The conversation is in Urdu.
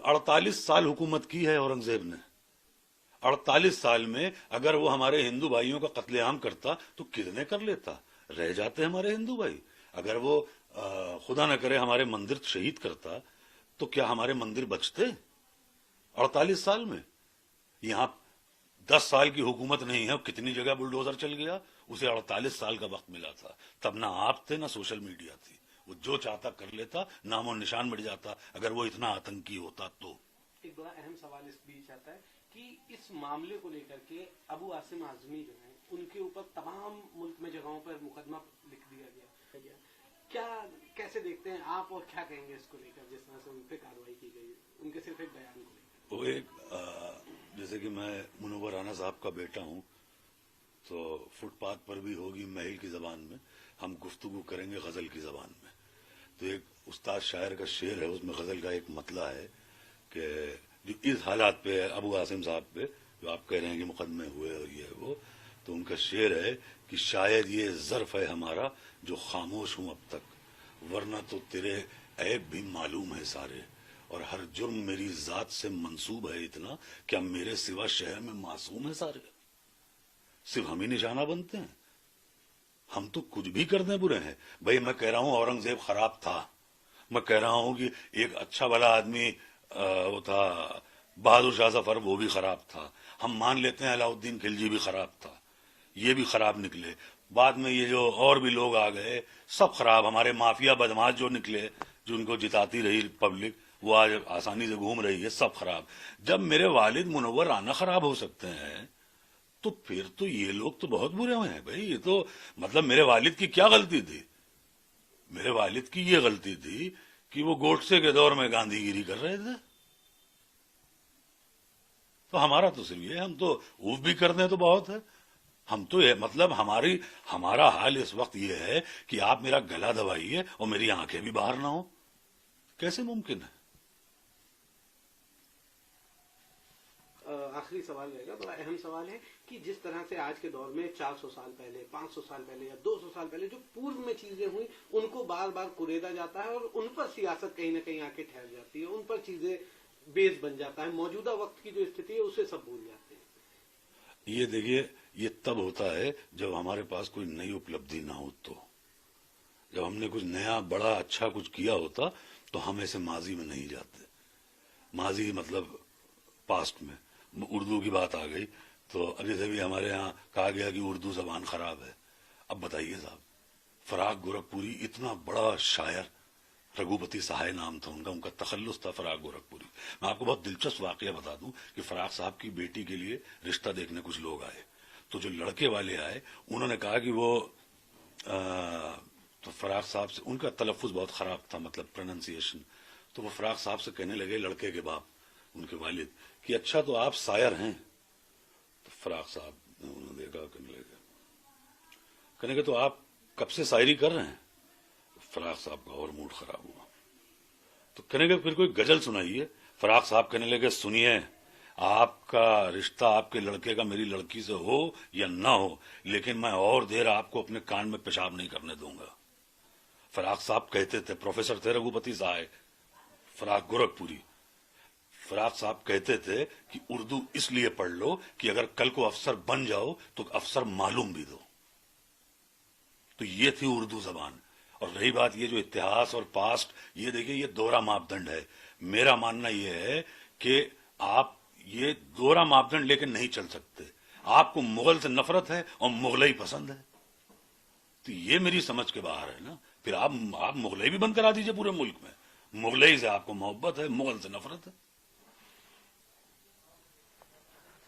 48 سال حکومت کی ہے اورنگزیب نے. 48 سال میں اگر وہ ہمارے ہندو بھائیوں کا قتل عام کرتا تو کتنے کر لیتا. رہ جاتے ہمارے ہندو بھائی. اگر وہ خدا نہ کرے ہمارے مندر شہید کرتا تو کیا ہمارے مندر بچتے؟ 48 سال میں. یہاں 10 سال کی حکومت نہیں ہے, کتنی جگہ بلڈوزر چل گیا. اسے 48 سال کا وقت ملا تھا. تب نہ آپ تھے نہ سوشل میڈیا تھی. وہ جو چاہتا کر لیتا, نام و نشان مٹ جاتا. اگر وہ اتنا آتنکی ہوتا تو. ایک بڑا اہم سوال اس بیچ آتا ہے کہ اس معاملے کو لے کر کے ابو عاصم اعظمی جو ہیں ان کے اوپر تمام ملک میں جگہوں پر مقدمہ لکھ دیا گیا. کیا کیسے دیکھتے ہیں آپ اور کیا کہیں گے اس کو لے کر جس طرح سے ان پہ کارروائی کی گئی ان کے صرف ایک بیان کو لے کر؟ وہ ایک جیسے کہ میں منور رانا صاحب کا بیٹا ہوں تو فٹ پاتھ پر بھی ہوگی محل کی زبان میں, ہم گفتگو کریں گے غزل کی زبان میں. تو ایک استاد شاعر کا شعر ہے, اس میں غزل کا ایک مطلع ہے کہ جو اس حالات پہ ہے ابو عاصم صاحب پہ جو آپ کہہ رہے ہیں کہ مقدمے ہوئے اور یہ ہے وہ, تو ان کا شعر ہے کہ شاید یہ ظرف ہے ہمارا جو خاموش ہوں اب تک, ورنہ تو تیرے عیب بھی معلوم ہے سارے, اور ہر جرم میری ذات سے منسوب ہے اتنا, کیا میرے سوا شہر میں معصوم ہے سارے. صرف ہم ہی نشانہ بنتے ہیں, ہم تو کچھ بھی کر دیں برے ہیں. بھائی میں کہہ رہا ہوں اورنگزیب خراب تھا, میں کہہ رہا ہوں کہ ایک اچھا بھلا آدمی وہ تھا بہادر شاہ ظفر, وہ بھی خراب تھا. ہم مان لیتے ہیں علاؤ الدین خلجی بھی خراب تھا, یہ بھی خراب نکلے. بعد میں یہ جو اور بھی لوگ آ گئے سب خراب. ہمارے مافیا بدماش جو نکلے, جو ان کو جتاتی رہی پبلک, وہ آج آسانی سے گھوم رہی ہے, سب خراب. جب میرے والد منور رانا خراب ہو سکتے ہیں تو پھر تو یہ لوگ تو بہت برے ہوئے ہیں. بھائی یہ تو مطلب میرے والد کی کیا غلطی تھی؟ میرے والد کی یہ غلطی تھی کہ وہ گوڈسے کے دور میں گاندھی گیری کر رہے تھے. تو ہمارا تو صرف یہ, ہم تو اوف بھی کر دیں تو بہت ہے. ہم تو مطلب ہمارا حال اس وقت یہ ہے کہ آپ میرا گلا دبائیے اور میری آنکھیں بھی باہر نہ ہوں. کیسے ممکن ہے؟ آخری سوال رہے گا, بڑا اہم سوال ہے کہ جس طرح سے آج کے دور میں 400 سال پہلے, 500 سال پہلے یا 200 سال پہلے جو پورو میں چیزیں ہوئی ان کو بار بار کریدا جاتا ہے اور ان پر سیاست کہیں نہ کہیں آ کے ٹھہر جاتی ہے, ان پر چیزیں بیس بن جاتا ہے. موجودہ وقت کی جو استھتی ہے اسے سب بھول جاتے ہیں. یہ دیکھیے, یہ تب ہوتا ہے جب ہمارے پاس کوئی نئی اپلبدھی نہ ہو. تو جب ہم نے کچھ نیا بڑا اچھا کچھ کیا ہوتا تو ہم ایسے ماضی میں نہیں جاتے. ماضی مطلب پاسٹ میں. اردو کی بات آ گئی تو ابھی سے بھی ہمارے ہاں کہا گیا کہ اردو زبان خراب ہے. اب بتائیے صاحب, فراق گورکھپوری اتنا بڑا شاعر, رگھوپتی سہائے نام تھا ان کا تخلص تھا فراق گورکھپوری. میں آپ کو بہت دلچسپ واقعہ بتا دوں کہ فراق صاحب کی بیٹی کے لیے رشتہ دیکھنے کچھ لوگ آئے, تو جو لڑکے والے آئے انہوں نے کہا کہ وہ تو فراق صاحب سے, ان کا تلفظ بہت خراب تھا, مطلب پروننسیشن. تو وہ فراق صاحب سے کہنے لگے, لڑکے کے باپ, ان کے والد, کہ اچھا تو آپ شاعر ہیں. تو فراق صاحب نے انہوں نے دیکھا, کہنے لگے تو آپ کب سے شاعری کر رہے ہیں؟ فراق صاحب کا اور موڈ خراب ہوا. تو کہنے لگے پھر کوئی غزل سنائیے. فراق صاحب کہنے لگے, سنیے, آپ کا رشتہ آپ کے لڑکے کا میری لڑکی سے ہو یا نہ ہو, لیکن میں اور دیر آپ کو اپنے کان میں پیشاب نہیں کرنے دوں گا. فراق صاحب کہتے تھے, پروفیسر تھے رگھوپتی سہائے, فراق گورکھپوری. فراق صاحب کہتے تھے کہ اردو اس لیے پڑھ لو کہ اگر کل کو افسر بن جاؤ تو افسر معلوم بھی دو. تو یہ تھی اردو زبان. اور رہی بات یہ جو اتہاس اور پاسٹ, یہ دیکھیے یہ دوہرا ماپدنڈ ہے. میرا ماننا یہ ہے کہ آپ یہ دوہرا ماپدنڈ لے کے نہیں چل سکتے. آپ کو مغل سے نفرت ہے اور مغلئی پسند ہے, تو یہ میری سمجھ کے باہر ہے نا. پھر آپ مغلئی بھی بند کرا دیجئے پورے ملک میں. مغلئی سے آپ کو محبت ہے, مغل سے نفرت ہے.